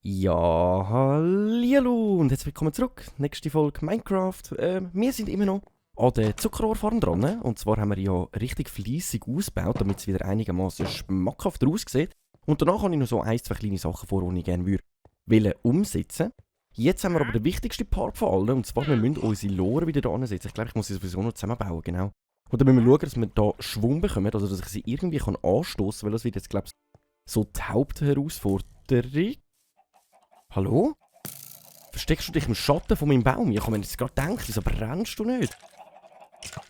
Ja, hallihallo und herzlich willkommen zurück. Nächste Folge Minecraft. Wir sind immer noch an der Zuckerrohrfarm dran. Ne? Und zwar haben wir ja richtig fleissig ausgebaut, damit es wieder einigermaßen schmackhafter aussieht. Und danach habe ich noch so ein, zwei kleine Sachen vor, die ich gerne umsetzen würde. Jetzt haben wir aber den wichtigsten Part von allen, und zwar, wir müssen unsere Lore wieder da ansetzen. Ich glaube, ich muss sie sowieso noch zusammenbauen, genau. Und dann müssen wir schauen, dass wir da Schwung bekommen, also dass ich sie irgendwie anstoßen kann, weil das wird jetzt, glaube ich, so die Hauptherausforderung. Hallo? Versteckst du dich im Schatten von meinem Baum? Ich habe mir jetzt gerade gedacht, wieso brennst du nicht?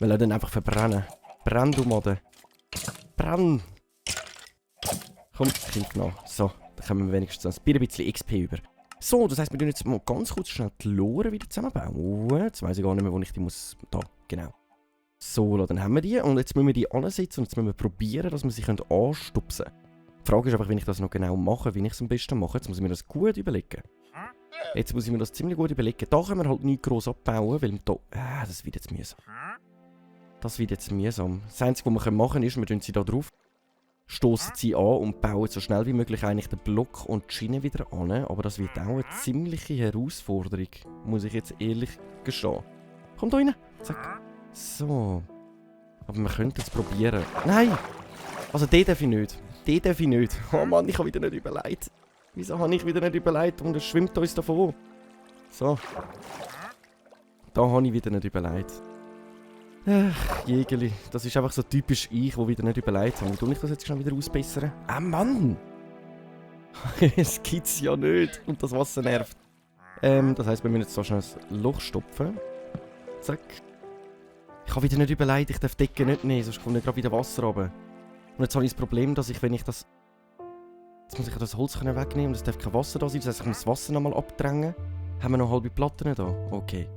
Weil er dann einfach verbrennen. Brenn, du Made. Brenn! Komm, Kind nach. So, dann kommen wir wenigstens ein bisschen XP über. So, das heisst, wir tun jetzt mal ganz kurz schnell die Lore wieder zusammenbauen. Oh, jetzt weiss ich gar nicht mehr, wo ich die muss... Da, genau. So, dann haben wir die. Und jetzt müssen wir die ansetzen und jetzt müssen wir probieren, dass wir sie anstupsen können. Die Frage ist einfach, wie ich das noch genau mache, wie ich es am besten mache. Jetzt muss ich mir das gut überlegen. Jetzt muss ich mir das ziemlich gut überlegen. Da können wir halt nicht gross abbauen, weil da... das wird jetzt mühsam. Das wird jetzt mühsam. Das Einzige, was wir machen können, ist, wir tun sie da drauf, stoßen sie an und bauen so schnell wie möglich eigentlich den Block und die Schiene wieder an. Aber das wird auch eine ziemliche Herausforderung, muss ich jetzt ehrlich gestehen. Komm da rein. Zack. So. Aber wir könnten es probieren. Nein! Also den darf ich nicht. Den darf ich nicht. Oh Mann, ich habe wieder nicht überlegt. Wieso habe ich wieder nicht überlegt und es schwimmt uns davon? So. Da habe ich wieder nicht überlegt. Jägerli. Das ist einfach so typisch ich, der wieder nicht überlegt habe. Wie tue ich das jetzt schon wieder ausbessern? Ah Mann! Es gibt's ja nicht. Und das Wasser nervt. Das heisst, wir müssen jetzt so schnell ein Loch stopfen. Zack. Ich habe wieder nicht überlegt, ich darf die Decke nicht nehmen, sonst kommt nicht gerade wieder Wasser runter. Und jetzt habe ich das Problem, dass ich, wenn ich das... Jetzt muss ich das Holz wegnehmen und es darf kein Wasser da sein. Das heisst, ich muss das Wasser nochmal abdrängen. Haben wir noch halbe Platten da? Okay.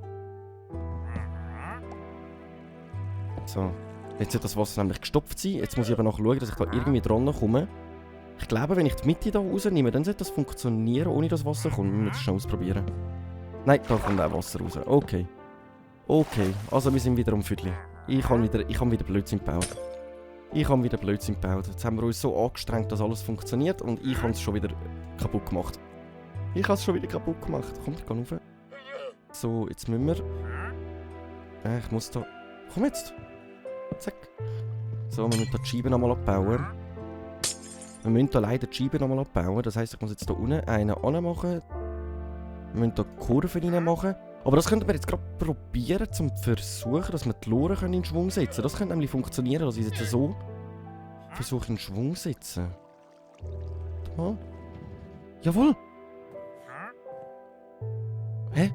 So. Jetzt sollte das Wasser nämlich gestopft sein. Jetzt muss ich aber noch schauen, dass ich da irgendwie dran komme. Ich glaube, wenn ich die Mitte da rausnehme, dann sollte das funktionieren, ohne dass Wasser kommt. Wir müssen das schnell ausprobieren. Nein, da kommt auch Wasser raus. Okay. Okay, also wir sind wieder am Viertel. Ich habe wieder Blödsinn gebaut. Jetzt haben wir uns so angestrengt, dass alles funktioniert und ich habe es schon wieder kaputt gemacht. Komm, ich gehe rauf. So, jetzt müssen wir... ich muss da... Komm jetzt! Zack. So, wir müssen da die Scheibe nochmal abbauen. Wir müssen da leider die Scheibe nochmal abbauen. Das heisst, ich muss jetzt da unten einen anmachen. Wir müssen da Kurven reinmachen. Aber das könnten wir jetzt gerade probieren, um zu versuchen, dass wir die Lore in Schwung setzen können. Das könnte nämlich funktionieren, dass ich jetzt so versuche in Schwung zu setzen. Da. Jawohl! Hä?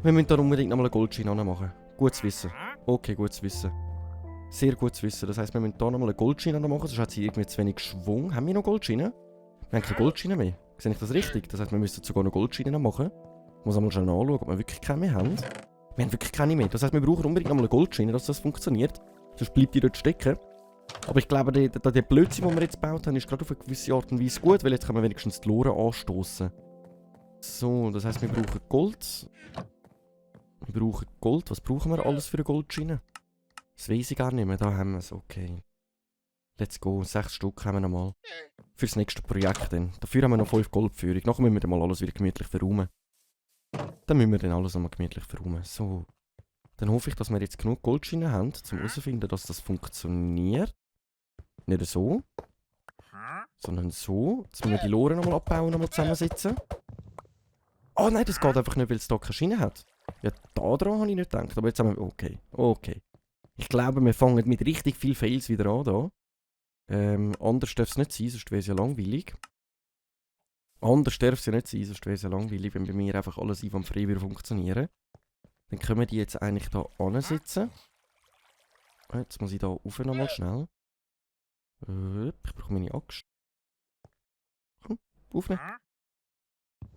Wir müssen da unbedingt nochmal eine Goldschiene anmachen. Gut zu wissen. Okay, gut zu wissen. Sehr gut zu wissen. Das heisst, wir müssen da nochmal eine Goldschiene anmachen, sonst hat sie irgendwie zu wenig Schwung. Haben wir noch Goldschiene? Wir haben keine Goldschiene mehr. Sehe ich das richtig? Das heisst, wir müssen sogar noch Goldschiene machen. Ich muss einmal schnell anschauen, ob wir wirklich keine mehr haben. Wir haben wirklich keine mehr. Das heisst, wir brauchen unbedingt nochmal eine Goldschiene, dass das funktioniert. Sonst bleibt die dort stecken. Aber ich glaube, der Blödsinn, den wir jetzt gebaut haben, ist gerade auf eine gewisse Art und Weise gut, weil jetzt können wir wenigstens die Lore anstoßen. So, das heisst, wir brauchen Gold. Was brauchen wir alles für eine Goldschiene? Das weiss ich gar nicht mehr. Da haben wir es. Okay. Let's go. 6 Stück haben wir nochmal. Fürs nächste Projekt dann. Dafür haben wir noch 5 Goldführung. Nachher müssen wir dann mal alles wieder gemütlich verräumen. So. Dann hoffe ich, dass wir jetzt genug Goldschienen haben, um herauszufinden, dass das funktioniert. Nicht so. Sondern so. Jetzt müssen wir die Lore nochmal abbauen und nochmal zusammensetzen. Oh nein, das geht einfach nicht, weil es da keine Schiene hat. Ja, daran habe ich nicht gedacht. Aber jetzt haben wir... Okay. Okay. Ich glaube, wir fangen mit richtig viel Fails wieder an da. Anders darf es nicht sein, sonst wäre es ja langweilig. Wenn bei mir einfach alles einwandfrei würde funktionieren. Dann können wir die jetzt eigentlich da ansetzen. Jetzt muss ich da rauf nochmal schnell. Ich brauche meine Axt. Komm, aufnehmen.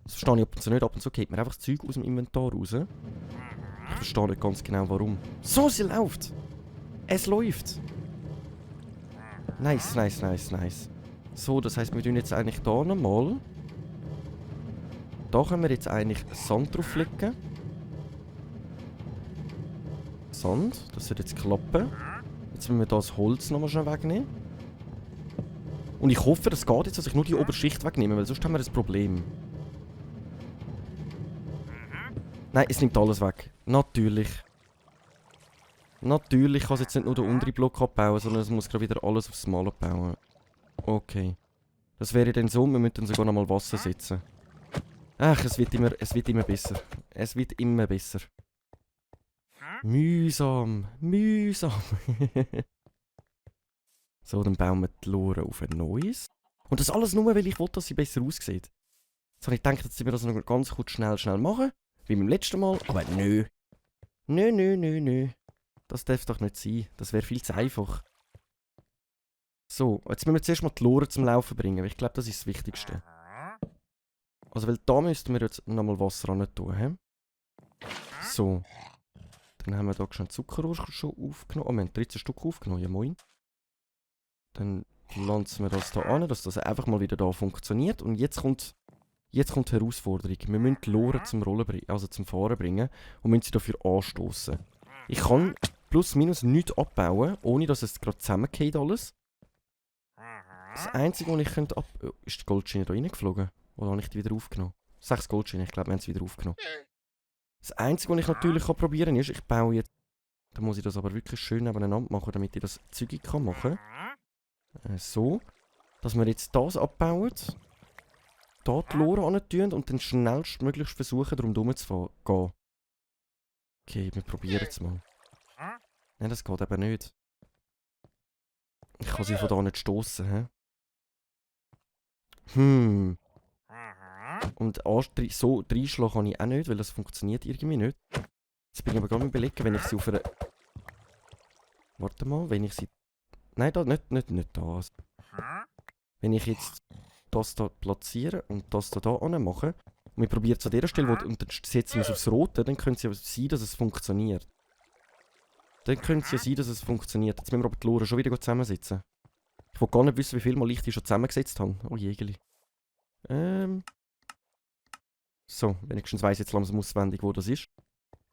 Das verstehe ich ab und zu nicht. Ab und zu geht mir einfach das Zeug aus dem Inventar raus. Ich verstehe nicht ganz genau warum. So, sie läuft! Es läuft! Nice. So, das heisst, wir tun jetzt eigentlich da nochmal. Da können wir jetzt eigentlich Sand drauf legen. Sand. Das sollte jetzt klappen. Jetzt müssen wir das Holz nochmal schnell wegnehmen. Und ich hoffe, das geht jetzt, dass ich nur die Oberschicht wegnehme, weil sonst haben wir ein Problem. Nein, es nimmt alles weg. Natürlich. Natürlich kann es jetzt nicht nur den unteren Block abbauen, sondern es muss gerade wieder alles aufs Mal abbauen. Okay. Das wäre dann so, wir müssten sogar noch mal Wasser setzen. Ach, es wird immer besser. Es wird immer besser. Mühsam. Mühsam. So, dann bauen wir die Lore auf ein neues. Und das alles nur, weil ich wollte, dass sie besser aussieht. Jetzt habe ich gedacht, dass wir das noch ganz kurz schnell machen. Wie beim letzten Mal. Aber nö. Nö. Das darf doch nicht sein. Das wäre viel zu einfach. So, jetzt müssen wir zuerst mal die Lore zum Laufen bringen. Weil ich glaube, das ist das Wichtigste. Also, weil da müssten wir jetzt nochmal Wasser ran tun. He? So. Dann haben wir da schon Zuckerrohr schon aufgenommen. Oh, wir haben 13 Stück aufgenommen. Ja, moin. Dann pflanzen wir das da an, dass das einfach mal wieder da funktioniert. Und jetzt kommt die Herausforderung. Wir müssen die Lore zum zum Fahren bringen und müssen sie dafür anstoßen. Ich kann plus minus nichts abbauen, ohne dass es gerade zusammengeht alles. Das Einzige, was ich könnte ist die Goldschiene da reingeflogen. Oder habe ich die wieder aufgenommen? 6 Goldschiene, ich glaube, wir haben sie wieder aufgenommen. Das Einzige, was ich natürlich probieren kann, ist, ich baue jetzt... Da muss ich das aber wirklich schön nebeneinander machen, damit ich das zügig machen kann. So. Dass wir jetzt das abbauen. Da die Lore antun und dann schnellstmöglich versuchen, darum herum zu gehen. Okay, wir probieren es mal. Nein, das geht eben nicht. Ich kann sie von da nicht stossen, hä? Und so reinschlagen kann ich auch nicht, weil das funktioniert irgendwie nicht. Jetzt bin ich aber gerade mal überlegen, wenn ich sie auf einer... Warte mal, wenn ich sie... Nein, da, nicht das. Wenn ich jetzt das da platziere und das da mache, und wir probieren es an dieser Stelle, und dann setzen wir es aufs Rote, dann könnte es ja sein, dass es funktioniert. Jetzt müssen wir aber die Lore schon wieder zusammensetzen. Ich will gar nicht wissen, wie viel Mal ich die schon zusammengesetzt habe. Oh jegeli. So, wenigstens weiss ich jetzt langsam auswendig, wo das ist.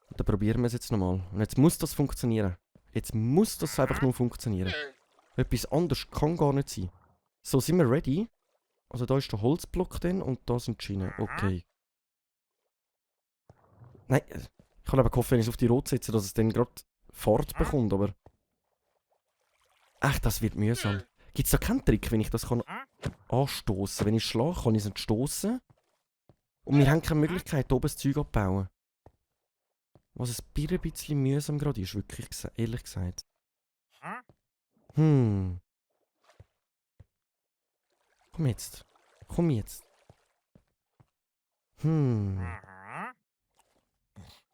Und dann probieren wir es jetzt nochmal. Und jetzt muss das funktionieren. Jetzt muss das einfach nur funktionieren. Etwas anderes kann gar nicht sein. So, sind wir ready? Also da ist der Holzblock dann und da sind die Schienen. Okay. Nein, ich habe aber gehofft, wenn ich es auf die Rot setze, dass es dann gerade Fahrt bekommt, aber... Ach, das wird mühsam. Gibt es da keinen Trick, wenn ich das anstoßen kann? Wenn ich schlage, kann ich es nicht stoßen. Und wir haben keine Möglichkeit, hier oben das Zeug abzubauen. Was ein bisschen mühsam gerade ist, wirklich ehrlich gesagt. Komm jetzt.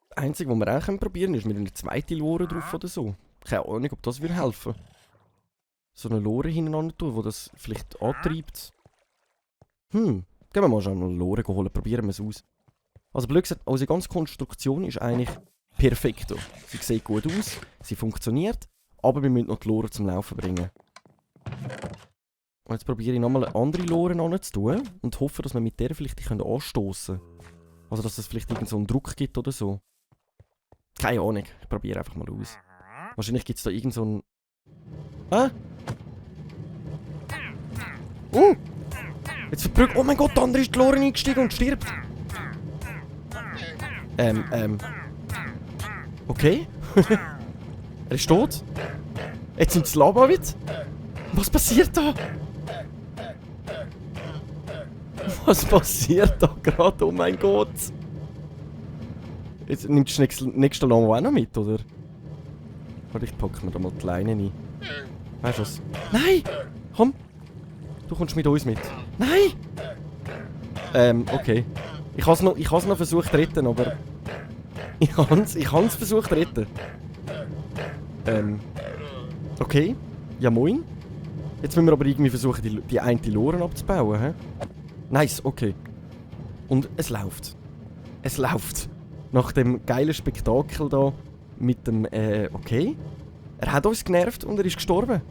Das Einzige, was wir auch probieren können, ist mit einer zweiten Lore drauf oder so. Keine Ahnung, ob das helfen würde. So eine Lore hintereinander tun, die das vielleicht antreibt. Gehen wir mal schon eine Lore holen, probieren wir es aus. Also blöd gesagt, unsere ganze Konstruktion ist eigentlich perfekt. Sie sieht gut aus, sie funktioniert, aber wir müssen noch die Lore zum Laufen bringen. Und jetzt probiere ich nochmal eine andere Lore anzutun und hoffe, dass wir mit der vielleicht die anstoßen können. Also dass es vielleicht irgend so einen Druck gibt oder so. Keine Ahnung, ich probiere einfach mal aus. Wahrscheinlich gibt es da irgend so einen... Jetzt verbrückt... Oh mein Gott, der andere ist die Lore eingestiegen und stirbt. Okay. Er ist tot. Jetzt sind es Lava wieder. Was passiert da? Was passiert da gerade? Oh mein Gott. Jetzt nimmst du das nächste Lama auch noch mit, oder? Warte, ich packe mir da mal die Leine rein. Weißt du was? Nein! Komm! Du kommst mit uns mit. Nein! Okay. Ich habe es noch versucht zu retten, aber... Ich habe es versucht zu retten. Okay. Ja, moin. Jetzt müssen wir aber irgendwie versuchen, die eine Lore abzubauen, hä? Nice, okay. Und es läuft. Es läuft. Nach dem geilen Spektakel da mit dem, okay. Er hat uns genervt und er ist gestorben.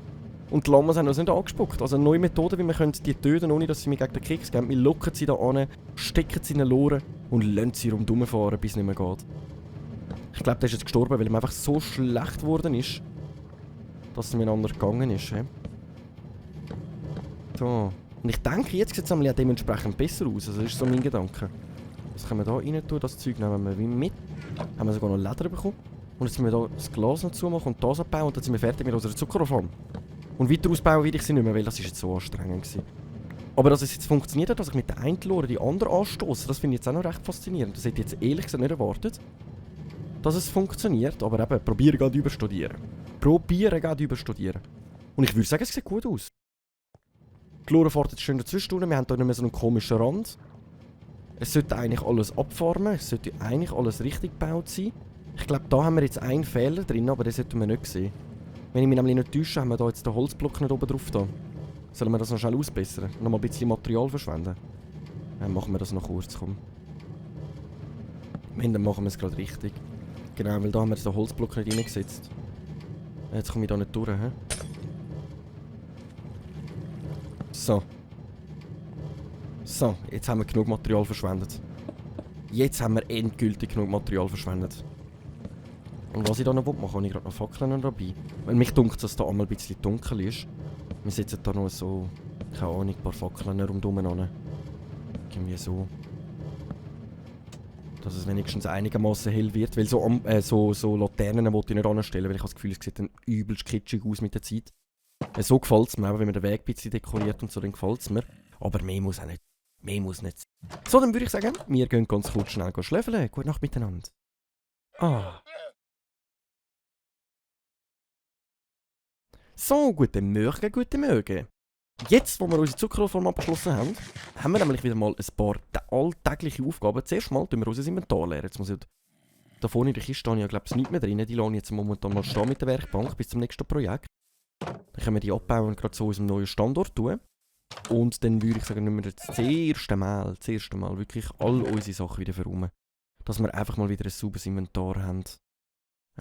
Und die Lamas haben uns nicht angespuckt. Also eine neue Methode, wie wir die töten, ohne dass sie mir gegen den Keks geben. Wir locken sie da an, stecken sie in eine Lore und lassen sie rundherum fahren, bis es nicht mehr geht. Ich glaube, der ist jetzt gestorben, weil ihm einfach so schlecht geworden ist, dass es miteinander gegangen ist. He? So. Und ich denke, jetzt sieht es auch dementsprechend besser aus. Also das ist so mein Gedanke. Was können wir da rein tun? Das Zeug nehmen wir wie mit. Haben wir sogar noch Leder bekommen. Und jetzt müssen wir hier das Glas noch zumachen und das abbauen und dann sind wir fertig mit unserer Zuckerrohrfarm. Und weiter ausbauen will ich sie nicht mehr, weil das ist jetzt so anstrengend gewesen. Aber dass es jetzt funktioniert hat, dass ich mit der einen Lore die andere anstoße, das finde ich jetzt auch noch recht faszinierend. Das hätte ich jetzt ehrlich gesagt nicht erwartet, dass es funktioniert. Aber eben, probieren geht überstudieren. Probieren geht überstudieren. Und ich würde sagen, es sieht gut aus. Die Lore fährt jetzt schön dazwischen. Wir haben hier nicht mehr so einen komischen Rand. Es sollte eigentlich alles abfarmen. Es sollte eigentlich alles richtig gebaut sein. Ich glaube, da haben wir jetzt einen Fehler drin, aber den sollten wir nicht sehen. Wenn ich mich nämlich nicht täusche, haben wir da jetzt den Holzblock nicht oben drauf da. Sollen wir das noch schnell ausbessern? Noch mal ein bisschen Material verschwenden? Dann machen wir das noch kurz, komm. Dann machen wir es gerade richtig. Genau, weil da haben wir den Holzblock nicht reingesetzt. Jetzt komme ich da nicht durch, hä? So. So, jetzt haben wir genug Material verschwendet. Jetzt haben wir endgültig genug Material verschwendet. Und was ich da noch machen will, habe ich gerade noch Fackeln dabei. Weil mich dunkt, dass da einmal ein bisschen dunkel ist. Wir setzen da noch so, keine Ahnung, ein paar Fackeln rundherum an. Irgendwie so. Dass es wenigstens einigermaßen hell wird. Weil so Laternen wollte ich nicht anstellen, weil ich habe das Gefühl, es sieht dann übelst kitschig aus mit der Zeit. So gefällt es mir, auch wenn man den Weg ein bisschen dekoriert und so, dann gefällt es mir. Aber mehr muss auch nicht. Mehr muss nicht sein. So, dann würde ich sagen, wir gehen ganz kurz schnell schlafen. Gute Nacht miteinander. Ah. So, guten Morgen. Jetzt, wo wir unsere Zuckerrohrfarm abgeschlossen haben, haben wir nämlich wieder mal ein paar alltägliche Aufgaben. Zuerst mal tun wir unser Inventar leeren. Jetzt muss ich da vorne in der Kiste habe ich ja, glaube ich, nichts mehr drin. Die lasse ich jetzt momentan mal stehen mit der Werkbank bis zum nächsten Projekt. Dann können wir die abbauen und gerade zu unserem neuen Standort tun. Und dann würde ich sagen, nehmen wir jetzt das erste Mal wirklich all unsere Sachen wieder verräumen. Dass wir einfach mal wieder ein sauberes Inventar haben.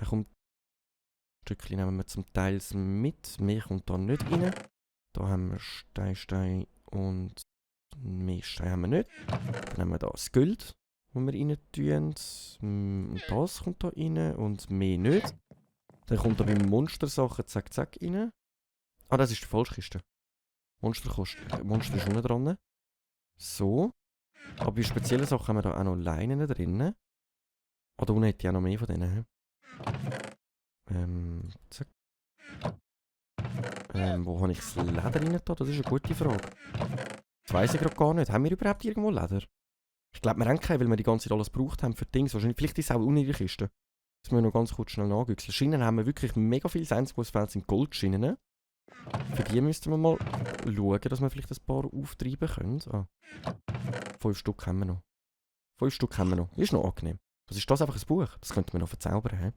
Kommt Stückchen nehmen wir zum Teil mit. Mehr kommt da nicht rein. Da haben wir Stein und mehr Stein haben wir nicht. Dann haben wir da das Gold, das wir rein tun. Das kommt da rein und mehr nicht. Dann kommt da beim Monstersachen zack rein. Ah, das ist die Falschkiste. Monster ist unten dran. So. Aber bei speziellen Sachen haben wir da auch noch Leinen drin. Ah, da unten hätte ich auch noch mehr von denen. Zack. Wo habe ich das Leder rein da? Das ist eine gute Frage. Das weiss ich gerade gar nicht. Haben wir überhaupt irgendwo Leder? Ich glaube, wir haben keinen, weil wir die ganze Zeit alles gebraucht haben für Dinge. Wahrscheinlich, vielleicht ist es auch unten in der Kiste. Das müssen wir noch ganz kurz schnell nachgüchseln. Schienen haben wir wirklich mega viel. Das Einzige, was fehlt, sind Goldschienen. Für die müssten wir mal schauen, dass wir vielleicht ein paar auftreiben können. Ah. 5 Stück haben wir noch. 5 Stück haben wir noch. Ist noch angenehm. Was ist das? Einfach ein Buch. Das könnten wir noch verzaubern.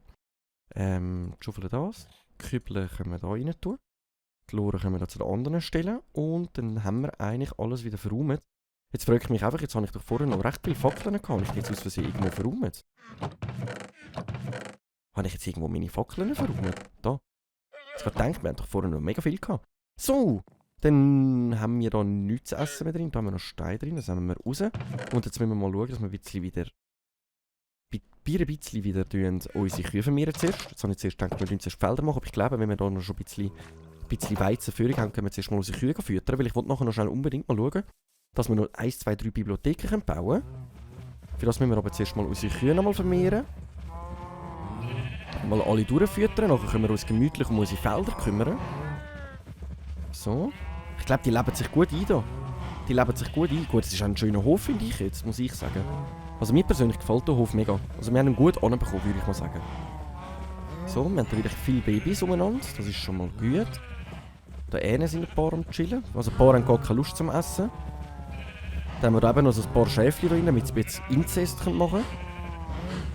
Schaufeln das. Kübeln können wir da rein tun. Die Lore können wir da zu den anderen stellen. Und dann haben wir eigentlich alles wieder verräumt. Jetzt frage ich mich einfach, jetzt habe ich doch vorher noch recht viele Fackeln gehabt. Habe ich die jetzt aus Versehen irgendwo verräumt? Habe ich jetzt irgendwo meine Fackeln verräumt? Da. Ich habe gedacht, wir haben doch vorher noch mega viel gehabt. So, dann haben wir da nichts zu essen mehr drin. Da haben wir noch Stein drin, das nehmen wir raus. Und jetzt müssen wir mal schauen, dass wir ein bisschen wieder unsere Kühe vermehren zuerst. Jetzt habe ich zuerst gedacht, wir müssen zuerst Felder machen. Aber ich glaube, wenn wir da noch schon ein bisschen Weizenführung haben, können wir zuerst mal unsere Kühe füttern. Weil ich wollte nachher noch schnell unbedingt mal schauen, dass wir noch 1, 2, 3 Bibliotheken bauen können. Für das müssen wir aber zuerst mal unsere Kühe noch mal vermehren. Mal alle durchfüttern, nachher können wir uns gemütlich um unsere Felder kümmern. So. Ich glaube, die leben sich gut ein da. Die leben sich gut ein. Gut, es ist ein schöner Hof, finde ich jetzt, muss ich sagen. Also mir persönlich gefällt der Hof mega. Also wir haben ihn gut anbekommen, würde ich mal sagen. So, wir haben da wieder viele Babys umeinander. Das ist schon mal gut. Da hinten sind ein paar am Chillen. Also ein paar haben gar keine Lust zum Essen. Dann haben wir da eben noch so ein paar Schäfchen drin, damit sie jetzt Inzest machen können.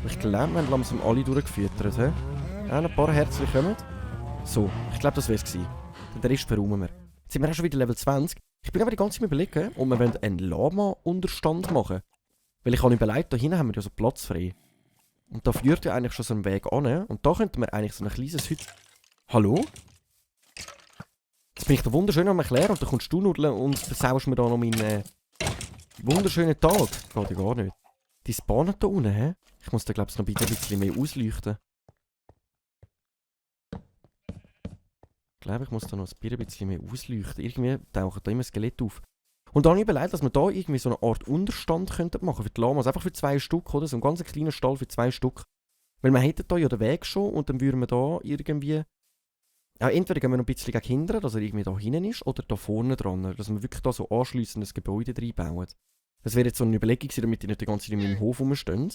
Ich glaube, wir haben langsam alle durchgefüttert. Ja, ein paar Herzchen kommen. So, ich glaube, das wäre es gewesen. Den Rest verräumen wir. Jetzt sind wir auch schon wieder Level 20. Ich bin aber die ganze Zeit überlegen, ob wir einen Lama-Unterstand machen. Weil ich habe überlegt, da hinten haben wir ja so Platz frei. Und da führt ja eigentlich schon so ein Weg an. Und da könnten wir eigentlich so ein kleines Hütte... Hallo? Jetzt bin ich da wunderschön am Erklären und dann kommst du nudeln und versaust mir da noch meinen wunderschönen Tag. Geht ja gar nicht. Die spawnen da unten, hä? Ich muss da, glaube ich, noch ein bisschen mehr ausleuchten. Ich glaube, ich muss da noch ein bisschen mehr ausleuchten. Irgendwie tauchen da immer Skelett auf. Und dann habe ich überlegt, dass wir da irgendwie so eine Art Unterstand könnten machen für die Lamas. Einfach für 2 Stück, oder? So ein ganz kleiner Stall für 2 Stück. Weil wir hätten da ja den Weg schon und dann würden wir da irgendwie... Ja, entweder gehen wir noch ein bisschen gegen hindern, dass er irgendwie da hinten ist, oder da vorne dran. Dass wir wirklich da so anschliessendes Gebäude reinbauen. Das wäre jetzt so eine Überlegung gewesen, damit die nicht die ganze Zeit in meinem Hof rumstehen.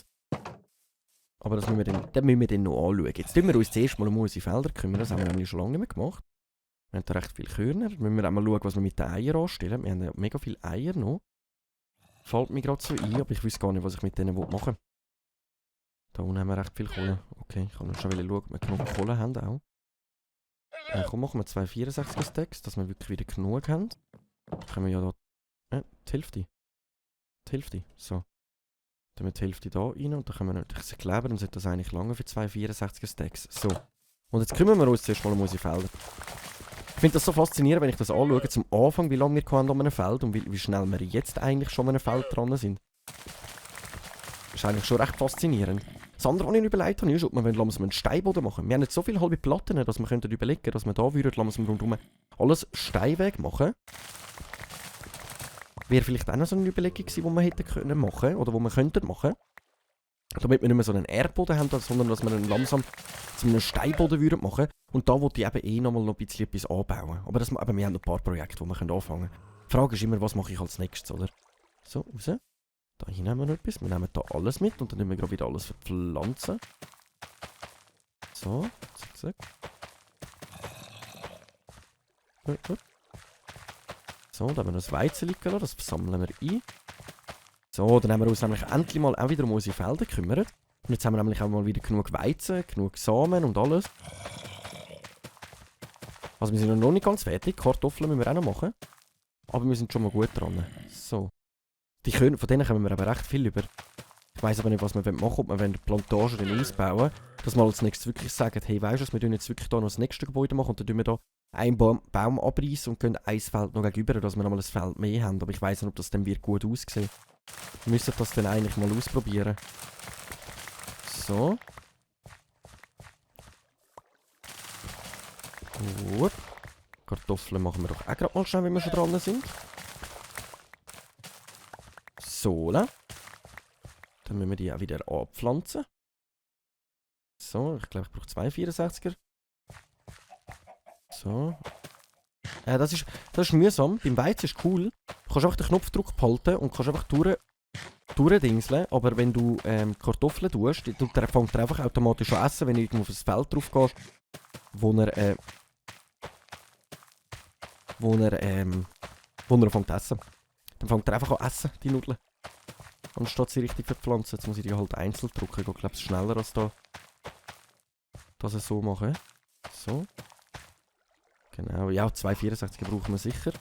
Aber das müssen wir dann noch anschauen. Jetzt tun wir uns zuerst mal um unsere Felder kümmern. Das haben wir nämlich schon lange nicht mehr gemacht. Wir haben da recht viele Körner. Jetzt müssen wir auch mal schauen, was wir mit den Eiern anstellen. Wir haben ja mega viele Eier noch. Fällt mir gerade so ein, aber ich weiß gar nicht, was ich mit denen machen will. Da unten haben wir recht viel Kohle. Okay, ich kann noch schon schauen, ob wir genug Kohle haben auch. Komm, machen wir 2 64er Stacks, dass wir wirklich wieder genug haben. Dann können wir ja da... die Hälfte. Die Hälfte, so. Dann haben wir die Hälfte da rein und dann können wir natürlich kleben, dann sollte das eigentlich lange für 2 64er Stacks. So. Und jetzt kümmern wir uns zuerst mal um unsere Felder. Ich finde das so faszinierend, wenn ich das anschaue, zum Anfang, wie lange wir an einem Feld und wie schnell wir jetzt eigentlich schon an einem Feld dran sind. Das ist eigentlich schon recht faszinierend. Das andere, was ich überlegt habe, ist, ob wir einen Steinboden machen. Wir haben nicht so viele halbe Platten, dass wir überlegen könnten, dass wir da rundherum alles Steinweg machen. Wäre vielleicht auch noch so eine Überlegung gewesen, die wir hätten können machen oder die wir könnten machen. Damit wir nicht mehr so einen Erdboden haben, sondern dass wir einen langsam zu einem Steinboden würden machen. Und da wollte ich eben noch ein bisschen etwas anbauen. Aber wir haben noch ein paar Projekte, die wir anfangen können. Die Frage ist immer, was mache ich als nächstes, oder? So, raus. Da hinten haben wir noch etwas. Wir nehmen da alles mit und dann nehmen wir gerade wieder alles verpflanzen. So, zack, zack. So, da haben wir noch das Weizen liegen lassen, das sammeln wir ein. So, dann haben wir uns nämlich endlich mal auch wieder um unsere Felder gekümmert. Und jetzt haben wir nämlich auch mal wieder genug Weizen, genug Samen und alles. Also wir sind noch nicht ganz fertig, Kartoffeln müssen wir auch noch machen. Aber wir sind schon mal gut dran. So. Von denen kommen wir aber recht viel über. Ich weiss aber nicht, was wir machen wollen, ob wir die Plantage dann ausbauen. Dass wir als nächstes wirklich sagen, hey, weißt du was, wir tun jetzt wirklich da noch das nächste Gebäude machen und dann tun wir da einen Baum abreißen und können ein Feld noch gegenüber, dass wir noch mal ein Feld mehr haben. Aber ich weiss nicht, ob das dann wird gut aussehen. Wir müssen das dann eigentlich mal ausprobieren. So. Gut. Kartoffeln machen wir doch auch gerade mal schnell, wenn wir schon dran sind. So. Dann müssen wir die auch wieder anpflanzen. So, ich glaube, ich brauche 2 64er. So. Das ist mühsam. Beim Weizen ist cool. Du kannst einfach den Knopfdruck behalten und kannst einfach durchdingseln. Aber wenn du Kartoffeln tust, dann fängt er einfach automatisch an essen, wenn du irgendwo auf das Feld drauf gehst, wo er fängt zu essen. Dann fängt er einfach an essen, die Nudeln. Anstatt sie richtig verpflanzen. Jetzt muss ich die halt einzeln drücken. Ich glaube, es ist schneller als da. Das so machen. So. Genau. Ja, 2 64er brauchen wir sicher.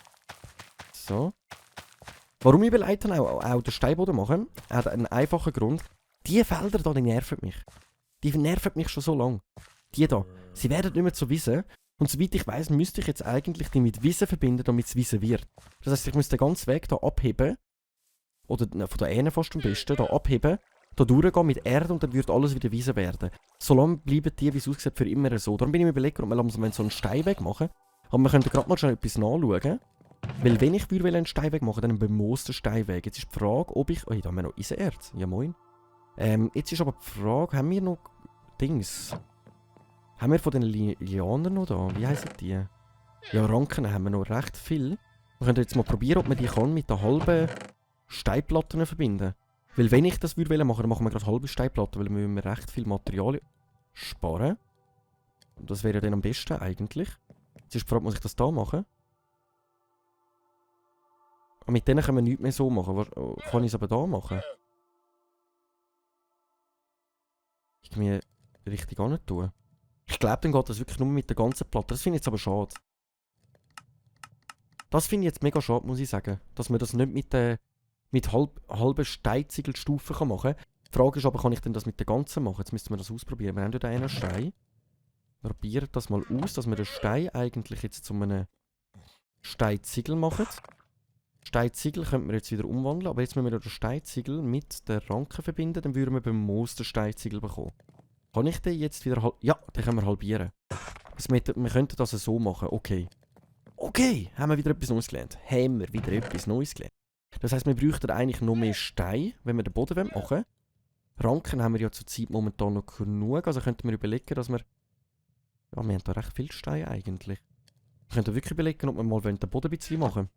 So. Warum ich überlegt habe, auch den Steinboden machen, hat einen einfachen Grund. Die Felder hier, die nerven mich. Die nerven mich schon so lange. Die hier. Sie werden nicht mehr zu Wiesen. Und soweit ich weiss, müsste ich jetzt eigentlich die mit Wiesen verbinden, damit es Wiesen wird. Das heisst, ich muss den ganzen Weg hier abheben. Oder von der Ähne fast am besten, hier abheben. Hier durchgehen mit Erde und dann wird alles wieder Wiesen werden. Solange bleiben die, wie es aussieht, für immer so. Darum bin ich mir überlegt, ob wir so einen Steinweg machen. Aber wir könnten gerade mal schnell etwas nachschauen. Weil wenn ich einen Steinweg machen würde, dann einen bemoosten Steinweg. Jetzt ist die Frage, ob ich... Oh, da haben wir noch Eisenerz. Ja, moin. Jetzt ist aber die Frage, haben wir noch... Dings... Haben wir von den Lianern noch da? Wie heissen die? Ja, Ranken haben wir noch recht viel. Wir können jetzt mal probieren, ob man die mit den halben Steinplatten verbinden. Weil wenn ich das machen würde, dann machen wir gerade halbe Steinplatten, weil wir müssen recht viel Material sparen. Und das wäre dann am besten eigentlich. Jetzt ist die Frage, muss ich das da machen? Aber mit denen können wir nichts mehr so machen. Kann ich es aber da machen? Ich kann mir richtig gar nicht tun. Ich glaube, dann geht das wirklich nur mit der ganzen Platte. Das finde ich jetzt aber schade. Das finde ich jetzt mega schade, muss ich sagen. Dass man das nicht mit halben Steinziegelstufen machen kann. Die Frage ist aber, kann ich denn das mit der ganzen machen? Jetzt müssten wir das ausprobieren. Wir haben hier einen Stein. Wir probieren das mal aus, dass wir den Stein eigentlich jetzt zu einem Steinziegel machen. Steinziegel könnten wir jetzt wieder umwandeln, aber jetzt müssen wir den Steinziegel mit den Ranken verbinden, dann würden wir beim Moos den Steinziegel bekommen. Kann ich den jetzt wieder halbieren? Ja, den können wir halbieren. Also wir könnten das so machen, okay. Okay, haben wir wieder etwas Neues gelernt. Das heisst, wir bräuchten eigentlich noch mehr Steine, wenn wir den Boden machen wollen. Ranken haben wir ja zurzeit momentan noch genug, also könnten wir überlegen, dass wir... Ja, wir haben da recht viel Steine eigentlich. Wir könnten wirklich überlegen, ob wir mal den Boden ein bisschen machen.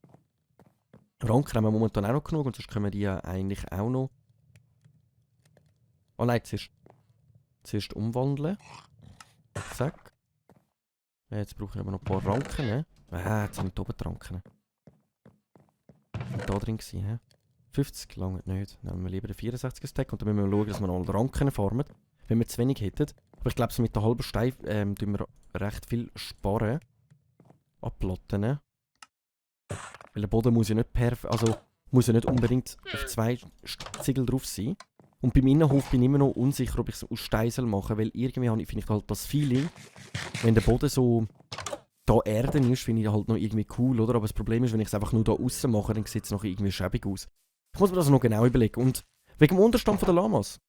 Ranken haben wir momentan auch noch genug und sonst können wir die ja eigentlich auch noch... Oh nein, zuerst umwandeln. Zack. Ja, jetzt brauchen wir aber noch ein paar Ranken, ne? Jetzt sind oben die Ranken. Da drin gewesen, hä? 50 lange nicht. Dann nehmen wir lieber den 64er Stack und dann müssen wir schauen, dass wir noch Ranken farmen. Wenn wir zu wenig hätten. Aber ich glaube, so mit der halben Stein tun wir recht viel sparen. Abplatten, ne? Weil der Boden muss ja nicht muss ja nicht unbedingt auf 2 Ziegel drauf sein. Und beim Innenhof bin ich immer noch unsicher, ob ich es aus Stein machen soll, weil irgendwie finde ich halt das Feeling, wenn der Boden so da Erde ist, finde ich halt noch irgendwie cool, oder? Aber das Problem ist, wenn ich es einfach nur da außen mache, dann sieht es noch irgendwie schäbig aus. Ich muss mir das noch genau überlegen. Und wegen dem Unterstand der Lamas.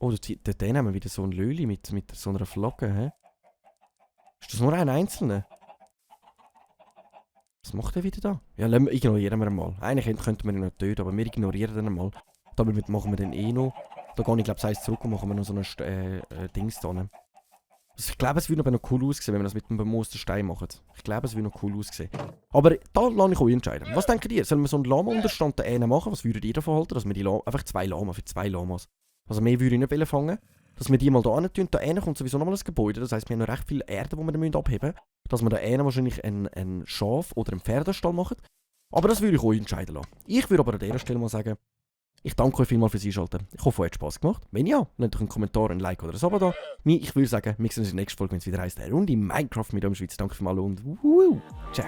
Oh, dort haben wir wieder so ein Löli mit so einer Flagge, hä? Ist das nur ein einzelner? Was macht er wieder da? Ja, ignorieren wir ihn mal. Eigentlich könnten wir ihn noch töten, aber wir ignorieren ihn mal. Damit machen wir den eh noch. Da gehe ich, glaube ich, das heißt zurück und machen wir noch so ein Dings da. Also ich glaube, es würde aber noch cool aussehen, wenn wir das mit dem bemoosten Stein machen. Ich glaube, es würde noch cool aussehen. Aber da lasse ich euch entscheiden. Was denkt ihr? Sollen wir so einen Lama-Unterstand da machen? Was würdet ihr davon halten? Dass wir die einfach 2 Lama für 2 Lamas. Also mehr würde ich nicht fangen. Dass wir die mal da hin tun. Da kommt sowieso nochmal ein Gebäude. Das heisst, wir haben noch recht viel Erde, die wir abheben müssen. Dass wir da wahrscheinlich ein Schaf- oder einen Pferdestall machen. Aber das würde ich euch entscheiden lassen. Ich würde aber an dieser Stelle mal sagen, ich danke euch vielmals fürs Einschalten. Ich hoffe, euch hat Spass gemacht. Wenn ja, lasst doch einen Kommentar, ein Like oder ein Abo da. Ich würde sagen, wir sehen uns in der nächsten Folge, wenn es wieder heisst, eine Runde Minecraft mit dem Schweiz. Danke vielmals und ciao.